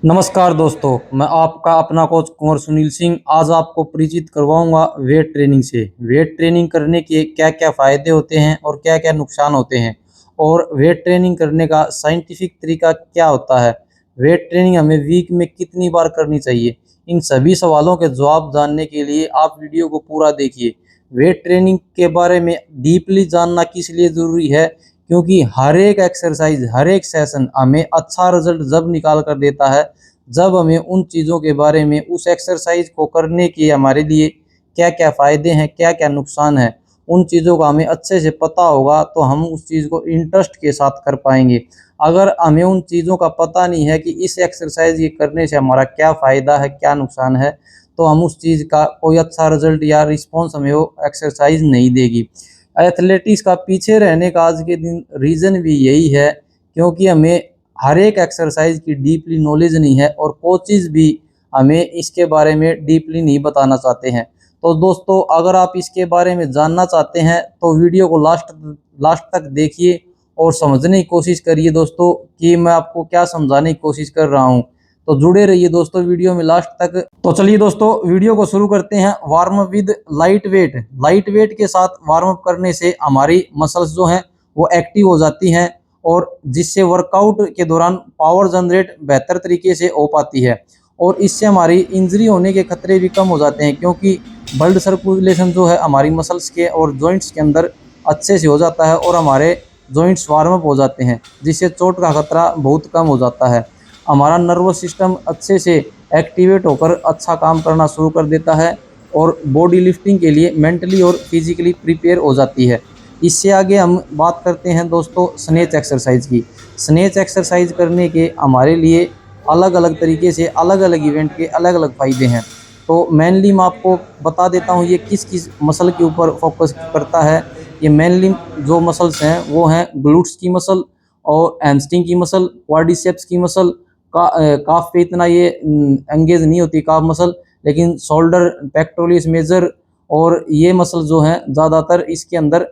नमस्कार दोस्तों, मैं आपका अपना कोच कुंवर सुनील सिंह आज आपको परिचित करवाऊंगा वेट ट्रेनिंग से। वेट ट्रेनिंग करने के क्या क्या फ़ायदे होते हैं और क्या क्या नुकसान होते हैं, और वेट ट्रेनिंग करने का साइंटिफिक तरीका क्या होता है। वेट ट्रेनिंग हमें वीक में कितनी बार करनी चाहिए, इन सभी सवालों के जवाब जानने के लिए आप वीडियो को पूरा देखिए। वेट ट्रेनिंग के बारे में डीपली जानना किस लिए ज़रूरी है, क्योंकि हर एक एक्सरसाइज, हर एक सेशन हमें अच्छा रिजल्ट जब निकाल कर देता है जब हमें उन चीज़ों के बारे में, उस एक्सरसाइज को करने के हमारे लिए क्या क्या फ़ायदे हैं, क्या क्या नुकसान है, उन चीज़ों का हमें अच्छे से पता होगा तो हम उस चीज़ को इंटरेस्ट के साथ कर पाएंगे। अगर हमें उन चीज़ों का पता नहीं है कि इस एक्सरसाइज ये करने से हमारा क्या फ़ायदा है, क्या नुकसान है, तो हम उस चीज़ का कोई अच्छा रिजल्ट या रिस्पॉन्स हमें वो एक्सरसाइज नहीं देगी। एथलेटिक्स का पीछे रहने का आज के दिन रीज़न भी यही है, क्योंकि हमें हर एक एक्सरसाइज की डीपली नॉलेज नहीं है और कोचेज़ भी हमें इसके बारे में डीपली नहीं बताना चाहते हैं। तो दोस्तों, अगर आप इसके बारे में जानना चाहते हैं तो वीडियो को लास्ट तक देखिए और समझने की कोशिश करिए दोस्तों कि मैं आपको क्या समझाने की कोशिश कर रहा हूँ। तो जुड़े रहिए दोस्तों वीडियो में लास्ट तक। तो चलिए दोस्तों, वीडियो को शुरू करते हैं। Warm up with light weight. Light weight के साथ वार्म अप करने से हमारी मसल्स जो हैं वो एक्टिव हो जाती हैं, और जिससे वर्कआउट के दौरान पावर जनरेट बेहतर तरीके से हो पाती है, और इससे हमारी इंजरी होने के खतरे भी कम हो जाते हैं, क्योंकि ब्लड सर्कुलेशन जो है हमारी मसल्स के और जॉइंट्स के अंदर अच्छे से हो जाता है और हमारे जॉइंट्स वार्म अप हो जाते हैं, जिससे चोट का खतरा बहुत कम हो जाता है। हमारा नर्वस सिस्टम अच्छे से एक्टिवेट होकर अच्छा काम करना शुरू कर देता है, और बॉडी लिफ्टिंग के लिए मेंटली और फिजिकली प्रिपेयर हो जाती है। इससे आगे हम बात करते हैं दोस्तों स्नेच एक्सरसाइज की। स्नेच एक्सरसाइज करने के हमारे लिए अलग अलग तरीके से, अलग अलग इवेंट के अलग अलग फ़ायदे हैं। तो मेनली मैं आपको बता देता हूँ ये किस किस मसल के ऊपर फोकस करता है। ये मेनली जो मसल्स हैं वो हैं ग्लूट्स की मसल, और हैमस्ट्रिंग की मसल, क्वाड्रिसेप्स की मसल, काफ पे इतना ये एंगेज नहीं होती काफ मसल, लेकिन शोल्डर, पेक्टोरियस मेजर और ये मसल जो हैं ज़्यादातर इसके अंदर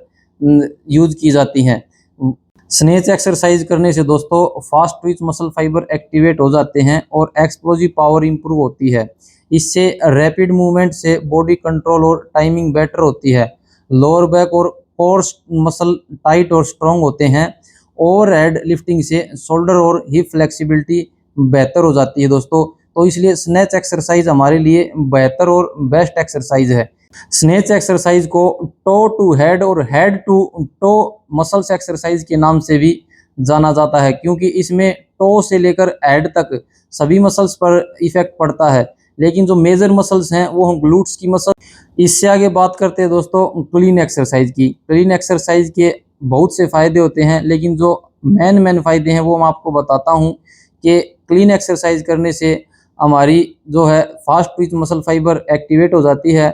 यूज की जाती हैं। स्नेच एक्सरसाइज करने से दोस्तों fast Twitch muscle fibre activate हो जाते हैं और एक्सप्लोजिव पावर इंप्रूव होती है। इससे रैपिड मूवमेंट से बॉडी कंट्रोल और टाइमिंग बेटर होती है। लोअर बैक और कोर मसल टाइट और स्ट्रॉन्ग होते हैं। ओवरहेड लिफ्टिंग से शोल्डर और हिप फ्लेक्सिबिलिटी बेहतर हो जाती है दोस्तों। तो इसलिए स्नेच एक्सरसाइज हमारे लिए बेहतर और बेस्ट एक्सरसाइज है। स्नेच एक्सरसाइज को टो टू हेड और head to toe muscles exercise के नाम से भी जाना जाता है, क्योंकि इसमें टो से लेकर हेड तक सभी मसल्स पर इफेक्ट पड़ता है, लेकिन जो मेजर मसल्स हैं वो हैं ग्लूट्स की मसल। इससे आगे बात करते हैं दोस्तों क्लीन एक्सरसाइज की। क्लीन एक्सरसाइज के बहुत से फ़ायदे होते हैं, लेकिन जो मेन फ़ायदे हैं वो मैं आपको बताता हूँ कि क्लीन एक्सरसाइज करने से हमारी जो है fast Twitch muscle fibre activate हो जाती है।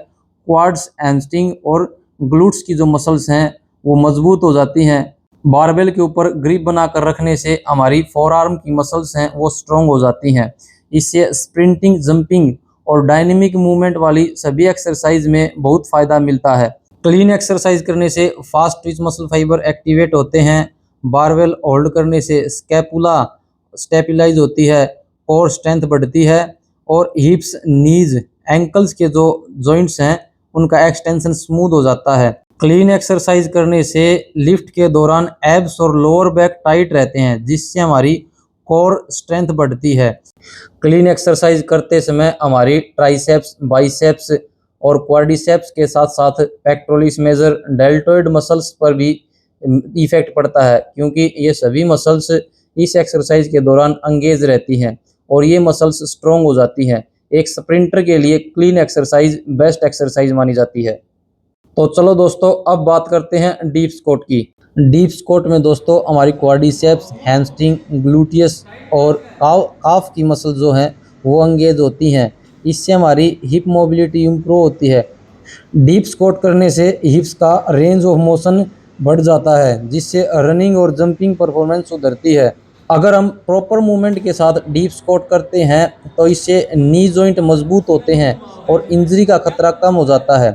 क्वाड्स, हैमस्ट्रिंग और ग्लूट्स की जो मसल्स हैं वो मजबूत हो जाती हैं। बारबेल के ऊपर ग्रिप बनाकर रखने से हमारी फोर आर्म की मसल्स हैं वो स्ट्रॉन्ग हो जाती हैं। इससे स्प्रिंटिंग, जंपिंग और डायनेमिक मूवमेंट वाली सभी एक्सरसाइज में बहुत फ़ायदा मिलता है। क्लीन एक्सरसाइज करने से fast Twitch muscle fibre activate होते हैं। बारबेल होल्ड करने से स्कैपुला स्टेबिलाइज होती है और स्ट्रेंथ बढ़ती है, और हिप्स, नीज, एंकल्स के जो जॉइंट्स हैं उनका एक्सटेंशन स्मूथ हो जाता है। क्लीन एक्सरसाइज करने से लिफ्ट के दौरान एब्स और लोअर बैक टाइट रहते हैं, जिससे हमारी कोर स्ट्रेंथ बढ़ती है। क्लीन एक्सरसाइज करते समय हमारी ट्राइसेप्स, बाइसेप्स और क्वाड्रिसेप्स के साथ साथ पेक्टोरियस मेजर, डेल्टोइड मसल्स पर भी इफेक्ट पड़ता है, क्योंकि ये सभी मसल्स इस एक्सरसाइज के दौरान एंगेज रहती हैं और ये मसल्स स्ट्रॉन्ग हो जाती हैं। एक स्प्रिंटर के लिए क्लीन एक्सरसाइज बेस्ट एक्सरसाइज मानी जाती है। तो चलो दोस्तों, अब बात करते हैं डीप स्क्वाट की। डीप स्क्वाट में दोस्तों हमारी क्वाड्रिसेप्स, हैमस्ट्रिंग, ग्लूटियस और काफ की मसल जो हैं वो एंगेज होती हैं। इससे हमारी हिप मोबिलिटी इम्प्रूव होती है। डीप स्क्वाट करने से हिप्स का रेंज ऑफ मोशन बढ़ जाता है, जिससे रनिंग और जंपिंग परफॉर्मेंस सुधरती है। अगर हम प्रॉपर मूवमेंट के साथ डीप स्क्वाट करते हैं तो इससे नी जॉइंट मजबूत होते हैं और इंजरी का खतरा कम हो जाता है।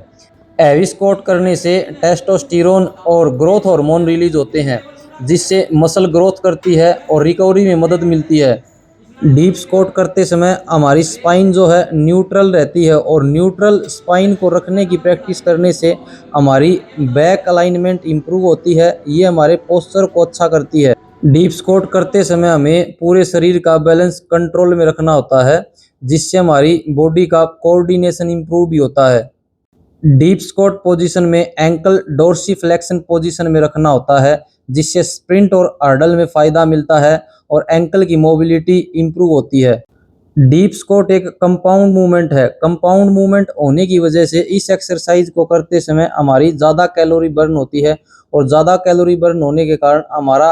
हैवी स्क्वाट करने से टेस्टोस्टेरोन और ग्रोथ हार्मोन रिलीज होते हैं, जिससे मसल ग्रोथ करती है और रिकवरी में मदद मिलती है। डीप स्क्वाट करते समय हमारी स्पाइन जो है न्यूट्रल रहती है और न्यूट्रल स्पाइन को रखने की प्रैक्टिस करने से हमारी बैक अलाइनमेंट इंप्रूव होती है। ये हमारे पोस्चर को अच्छा करती है। डीप स्क्वाट करते समय हमें पूरे शरीर का बैलेंस कंट्रोल में रखना होता है, जिससे हमारी बॉडी का कोऑर्डिनेशन इंप्रूव भी होता है। डीप स्क्वाट पोजीशन में एंकल डोर्सीफ्लेक्शन पोजीशन में रखना होता है, जिससे स्प्रिंट और हर्डल में फायदा मिलता है और एंकल की मोबिलिटी इंप्रूव होती है। डीप स्क्वाट एक कंपाउंड मूवमेंट है। कंपाउंड मूवमेंट होने की वजह से इस एक्सरसाइज को करते समय हमारी ज़्यादा कैलोरी बर्न होती है और ज़्यादा कैलोरी बर्न होने के कारण हमारा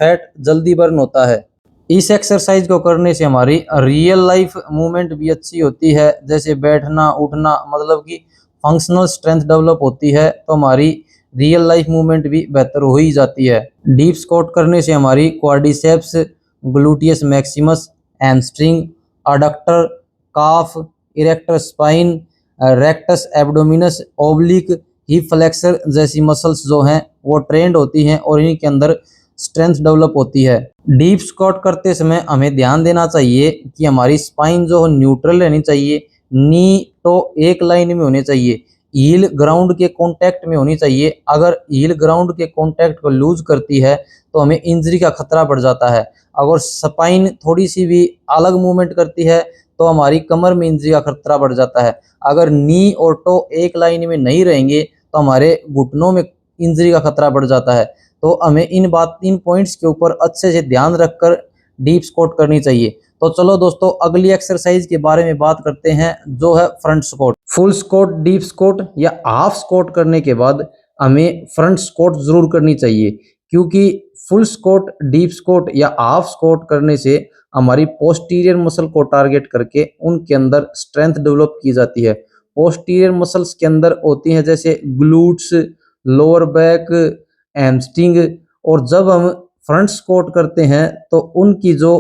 फैट जल्दी बर्न होता है। इस एक्सरसाइज को करने से हमारी रियल लाइफ मूवमेंट भी अच्छी होती है, जैसे बैठना उठना, मतलब कि फंक्शनल स्ट्रेंथ डेवलप होती है, तो हमारी रियल लाइफ मूवमेंट भी बेहतर हो ही जाती है। डीप स्क्वाट करने से हमारी quadriceps, gluteus maximus, hamstring, adductor, calf, erector spine, rectus abdominis, oblique, hip flexor जैसी मसल्स जो हैं वो ट्रेंड होती हैं और इनके अंदर स्ट्रेंथ डेवलप होती है। डीप स्क्वाट करते समय हमें ध्यान देना चाहिए कि हमारी स्पाइन जो है न्यूट्रल रहनी चाहिए, नी तो एक लाइन में होने चाहिए, हील ग्राउंड के कांटेक्ट में होनी चाहिए। अगर हील ग्राउंड के कांटेक्ट को लूज करती है तो हमें इंजरी का खतरा बढ़ जाता है। अगर स्पाइन थोड़ी सी भी अलग मूवमेंट करती है तो हमारी कमर में इंजरी का खतरा बढ़ जाता है। अगर नी और टो एक लाइन में नहीं रहेंगे तो हमारे घुटनों में इंजरी का खतरा बढ़ जाता है। तो हमें इन पॉइंट्स के ऊपर अच्छे से ध्यान रखकर डीप स्क्वाट करनी चाहिए। तो चलो दोस्तों, अगली एक्सरसाइज के बारे में बात करते हैं, जो है front squat. Full squat, deep squat या हाफ स्क्वाट करने के बाद हमें फ्रंट स्क्वाट जरूर करनी चाहिए, क्योंकि फुल स्क्वाट, डीप स्क्वाट या हाफ स्क्वाट करने से हमारी पोस्टीरियर मसल को टारगेट करके उनके अंदर स्ट्रेंथ डेवलप की जाती है। पोस्टीरियर मसल्स के अंदर होती हैं जैसे ग्लूट्स, लोअर बैक, हैमस्ट्रिंग। और जब हम फ्रंट स्क्वाट करते हैं तो उनकी जो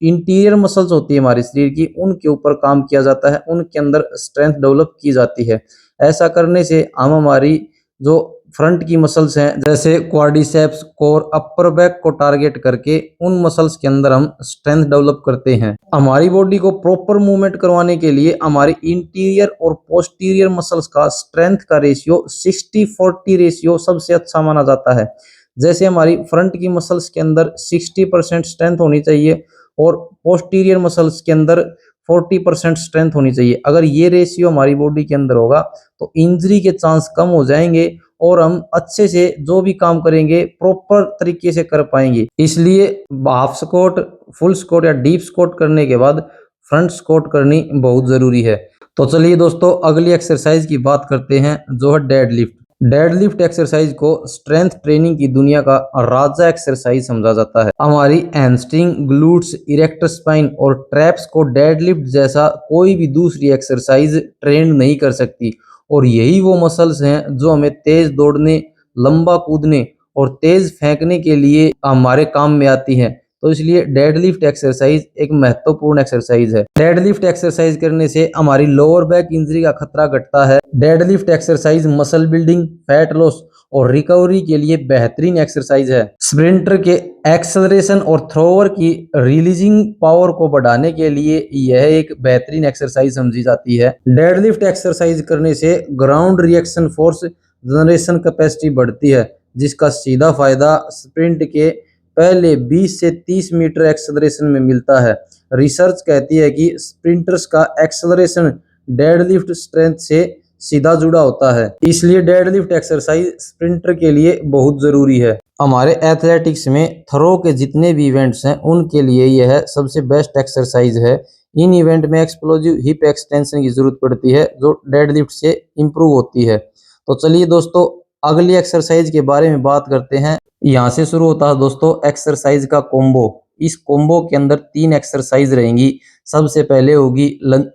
इंटीरियर मसल्स होती है हमारे शरीर की, उनके ऊपर काम किया जाता है, उनके अंदर स्ट्रेंथ डेवलप की जाती है। ऐसा करने से हम हमारी जो फ्रंट की मसल्स हैं जैसे क्वाड्रिसेप्स, कोर, अपर बैक को टारगेट करके उन मसल्स के अंदर हम स्ट्रेंथ डेवलप करते हैं। हमारी बॉडी को प्रॉपर मूवमेंट करवाने के लिए हमारी इंटीरियर और पोस्टीरियर मसल्स का स्ट्रेंथ का रेशियो 60-40 रेशियो सबसे अच्छा माना जाता है। जैसे हमारी फ्रंट की मसल्स के अंदर 60% स्ट्रेंथ होनी चाहिए और पोस्टीरियर मसल्स के अंदर 40% स्ट्रेंथ होनी चाहिए। अगर ये रेशियो हमारी बॉडी के अंदर होगा तो इंजरी के चांस कम हो जाएंगे और हम अच्छे से जो भी काम करेंगे प्रॉपर तरीके से कर पाएंगे। इसलिए हाफ स्क्वाट, फुल स्क्वाट या डीप स्क्वाट करने के बाद फ्रंट स्क्वाट करनी बहुत जरूरी है। तो चलिए दोस्तों, अगली एक्सरसाइज की बात करते हैं, जो है डेड लिफ्ट। डेडलिफ्ट एक्सरसाइज को स्ट्रेंथ ट्रेनिंग की दुनिया का राजा एक्सरसाइज समझा जाता है। हमारी हैमस्ट्रिंग, ग्लूट्स, इरेक्टर स्पाइन और ट्रैप्स को डेडलिफ्ट जैसा कोई भी दूसरी एक्सरसाइज ट्रेन नहीं कर सकती। और यही वो मसल्स हैं जो हमें तेज दौड़ने, लंबा कूदने और तेज फेंकने के लिए हमारे काम में आती हैं। तो इसलिए डेडलिफ्ट एक्सरसाइज एक महत्वपूर्ण एक्सरसाइज है। डेडलिफ्ट एक्सरसाइज करने से हमारी लोअर बैक इंजरी का खतरा घटता है। Deadlift exercise muscle building, fat loss और रिकवरी के लिए बेहतरीन एक्सरसाइज है। स्प्रिंटर के एक्सेलरेशन और थ्रोअर की रिलीजिंग पावर को बढ़ाने के लिए यह एक बेहतरीन एक्सरसाइज समझी जाती है। डेडलिफ्ट एक्सरसाइज करने से ground reaction force generation capacity बढ़ती है, जिसका सीधा फायदा स्प्रिंट के पहले 20 से 30 मीटर एक्सेलरेशन में मिलता है। रिसर्च कहती है कि स्प्रिंटर्स का एक्सेलरेशन डेडलिफ्ट स्ट्रेंथ से सीधा जुड़ा होता है, इसलिए डेडलिफ्ट एक्सरसाइज स्प्रिंटर के लिए बहुत जरूरी है। हमारे एथलेटिक्स में थ्रो के जितने भी इवेंट्स हैं उनके लिए यह सबसे बेस्ट एक्सरसाइज है। इन इवेंट में एक्सप्लोजिव हिप एक्सटेंशन की जरूरत पड़ती है, जो डेडलिफ्ट से इंप्रूव होती है। तो चलिए दोस्तों, अगली एक्सरसाइज के बारे में बात करते हैं। यहाँ से शुरू होता है दोस्तों एक्सरसाइज का कॉम्बो। इस कॉम्बो के अंदर 3 एक्सरसाइज रहेंगी। सबसे पहले होगी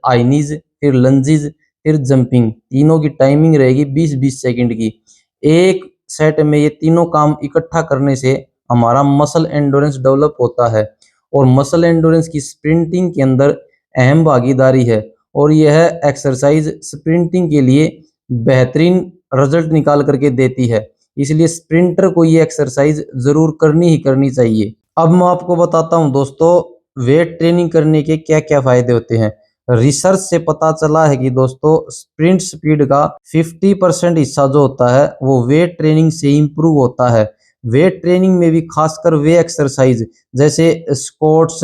आइनीज, फिर लंजीज, फिर जंपिंग। तीनों की टाइमिंग रहेगी 20-20 सेकंड की। एक सेट में ये तीनों काम इकट्ठा करने से हमारा मसल एंडोरेंस डेवलप होता है और मसल एंडोरेंस की स्प्रिंटिंग के अंदर अहम भागीदारी है। और यह एक्सरसाइज स्प्रिंटिंग के लिए बेहतरीन रिजल्ट निकाल करके देती है। इसलिए स्प्रिंटर को ये एक्सरसाइज जरूर करनी ही करनी चाहिए। अब मैं आपको बताता हूं दोस्तों वेट ट्रेनिंग करने के क्या क्या फायदे होते हैं। रिसर्च से पता चला है कि दोस्तों स्प्रिंट स्पीड का 50% हिस्सा जो होता है वो वेट ट्रेनिंग से इंप्रूव होता है। वेट ट्रेनिंग में भी खासकर वे एक्सरसाइज जैसे स्क्वाट्स,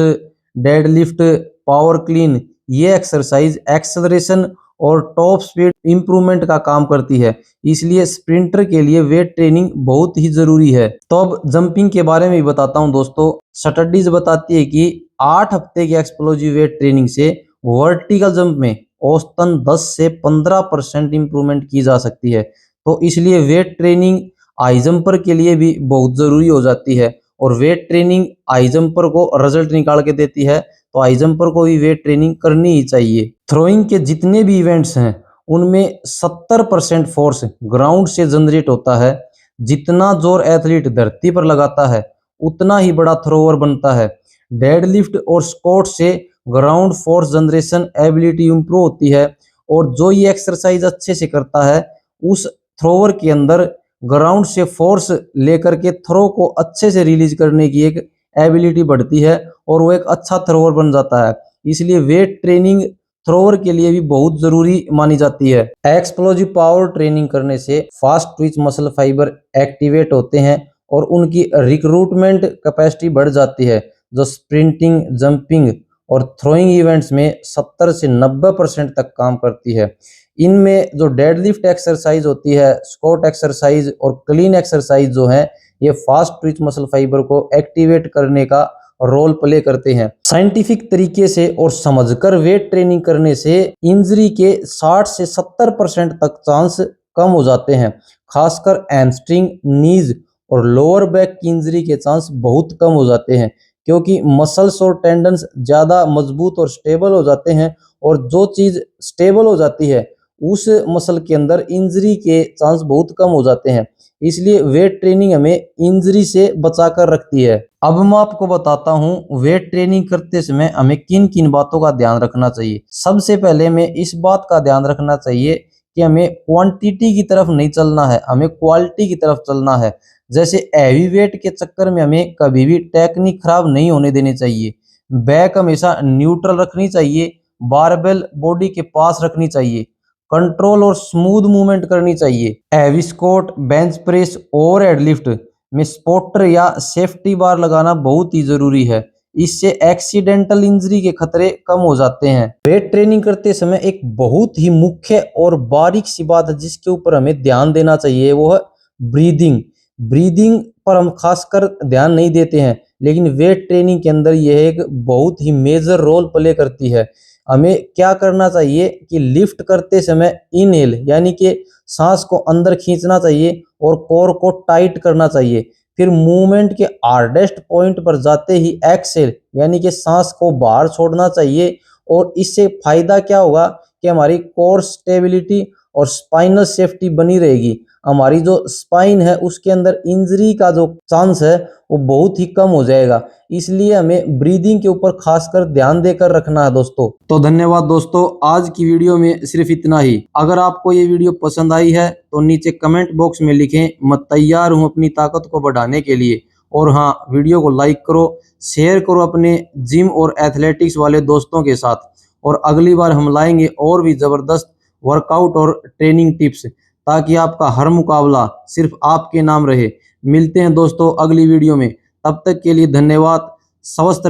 डेडलिफ्ट, पावर क्लीन, ये एक्सरसाइज एक्सेलरेशन और टॉप स्पीड इंप्रूवमेंट का काम करती है। इसलिए स्प्रिंटर के लिए वेट ट्रेनिंग बहुत ही जरूरी है। तो अब जंपिंग के बारे में भी बताता हूं दोस्तों। स्टडीज बताती है कि 8 हफ्ते की एक्सप्लोजिव वेट ट्रेनिंग से वर्टिकल जंप में औसतन 10 से 15% इंप्रूवमेंट की जा सकती है। तो इसलिए वेट ट्रेनिंग हाई जंपर के लिए भी बहुत जरूरी हो जाती है और वेट ट्रेनिंग हाई जंपर को रिजल्ट निकाल के देती है। तो हाई जंपर को भी वेट ट्रेनिंग करनी ही चाहिए। थ्रोइंग के जितने भी इवेंट्स हैं उनमें 70% फोर्स ग्राउंड से जनरेट होता है। जितना जोर एथलीट धरती पर लगाता है उतना ही बड़ा थ्रोवर बनता है। डेडलिफ्ट और स्क्वाट से ground force generation ability improve होती है और जो ये एक्सरसाइज अच्छे से करता है उस थ्रोवर के अंदर ग्राउंड से फोर्स लेकर के थ्रो को अच्छे से रिलीज करने की एक एबिलिटी बढ़ती है और वो एक अच्छा थ्रोवर बन जाता है। इसलिए वेट ट्रेनिंग थ्रोवर के लिए भी बहुत जरूरी मानी जाती है। एक्सप्लोजिव पावर ट्रेनिंग करने से fast Twitch muscle fibre activate होते हैं और उनकी रिक्रूटमेंट कैपेसिटी बढ़ जाती है, जो स्प्रिंटिंग, जंपिंग और थ्रोइंग इवेंट्स में 70 से 90% तक काम करती है। इनमें जो डेडलिफ्ट एक्सरसाइज होती है, स्क्वाट एक्सरसाइज और क्लीन एक्सरसाइज जो है ये फास्ट ट्विच मसल फाइबर को एक्टिवेट करने का रोल प्ले करते हैं। साइंटिफिक तरीके से और समझकर वेट ट्रेनिंग करने से इंजरी के 60 से 70% तक चांस कम हो जाते हैं। खासकर हैमस्ट्रिंग, नीज और लोअर बैक की इंजरी के चांस बहुत कम हो जाते हैं क्योंकि मसल्स और टेंडन्स ज़्यादा मजबूत और स्टेबल हो जाते हैं और जो चीज़ स्टेबल हो जाती है उस मसल के अंदर इंजरी के चांस बहुत कम हो जाते हैं। इसलिए वेट ट्रेनिंग हमें इंजरी से बचा कर रखती है। अब मैं आपको बताता हूँ वेट ट्रेनिंग करते समय हमें किन किन बातों का ध्यान रखना चाहिए। सबसे पहले हमें इस बात का ध्यान रखना चाहिए कि हमें क्वांटिटी की तरफ नहीं चलना है, हमें क्वालिटी की तरफ चलना है। जैसे हैवी वेट के चक्कर में हमें कभी भी टेक्निक खराब नहीं होने देनी चाहिए। बैक हमेशा न्यूट्रल रखनी चाहिए, बारबेल बॉडी के पास रखनी चाहिए, कंट्रोल और स्मूथ मूवमेंट करनी चाहिए। हैवी स्क्वाट, बेंच प्रेस और डेडलिफ्ट में स्पॉटर या सेफ्टी बार लगाना बहुत ही जरूरी है। इससे एक्सीडेंटल इंजरी के खतरे कम हो जाते हैं। वेट ट्रेनिंग करते समय एक बहुत ही मुख्य और बारीक सी बात है जिसके ऊपर हमें ध्यान देना चाहिए, वो है ब्रीदिंग। ब्रीदिंग पर हम खासकर ध्यान नहीं देते हैं लेकिन वेट ट्रेनिंग के अंदर यह एक बहुत ही मेजर रोल प्ले करती है। हमें क्या करना चाहिए कि लिफ्ट करते समय इनहेल यानी कि सांस को अंदर खींचना चाहिए और कोर को टाइट करना चाहिए। फिर मूवमेंट के हार्डेस्ट पॉइंट पर जाते ही एक्सेल यानी कि सांस को बाहर छोड़ना चाहिए और इससे फायदा क्या होगा कि हमारी कोर स्टेबिलिटी और स्पाइनल सेफ्टी बनी रहेगी। हमारी जो स्पाइन है उसके अंदर इंजरी का जो चांस है वो बहुत ही कम हो जाएगा। इसलिए हमें ब्रीदिंग के ऊपर खासकर ध्यान देकर रखना है दोस्तों। तो धन्यवाद दोस्तों, आज की वीडियो में सिर्फ इतना ही। अगर आपको ये वीडियो पसंद आई है तो नीचे कमेंट बॉक्स में लिखें, मैं तैयार हूँ अपनी ताकत को बढ़ाने के लिए। और हाँ, वीडियो को लाइक करो, शेयर करो अपने जिम और एथलेटिक्स वाले दोस्तों के साथ। और अगली बार हम लाएंगे और भी ज़बरदस्त वर्कआउट और ट्रेनिंग टिप्स ताकि आपका हर मुकाबला सिर्फ आपके नाम रहे। मिलते हैं दोस्तों अगली वीडियो में, तब तक के लिए धन्यवाद। स्वस्थ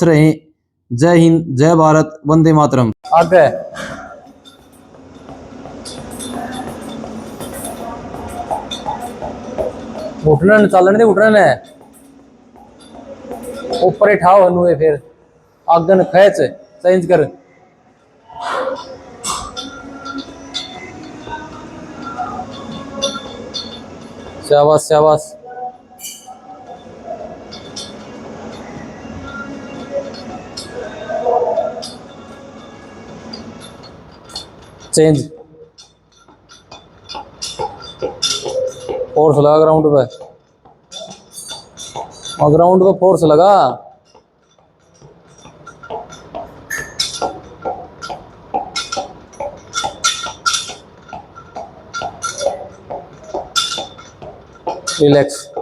रहें। जय हिंद, जय भारत, वंदे मातरम। आगे उठना न चालन दे, उठना न ऊपर ही ठाओ हनुए, फिर आगे न खींच, चेंज कर। शाबाश शाबाश, चेंज। फोर्स लगा ग्राउंड पे, और ग्राउंड को फोर्स लगा। रिलैक्स।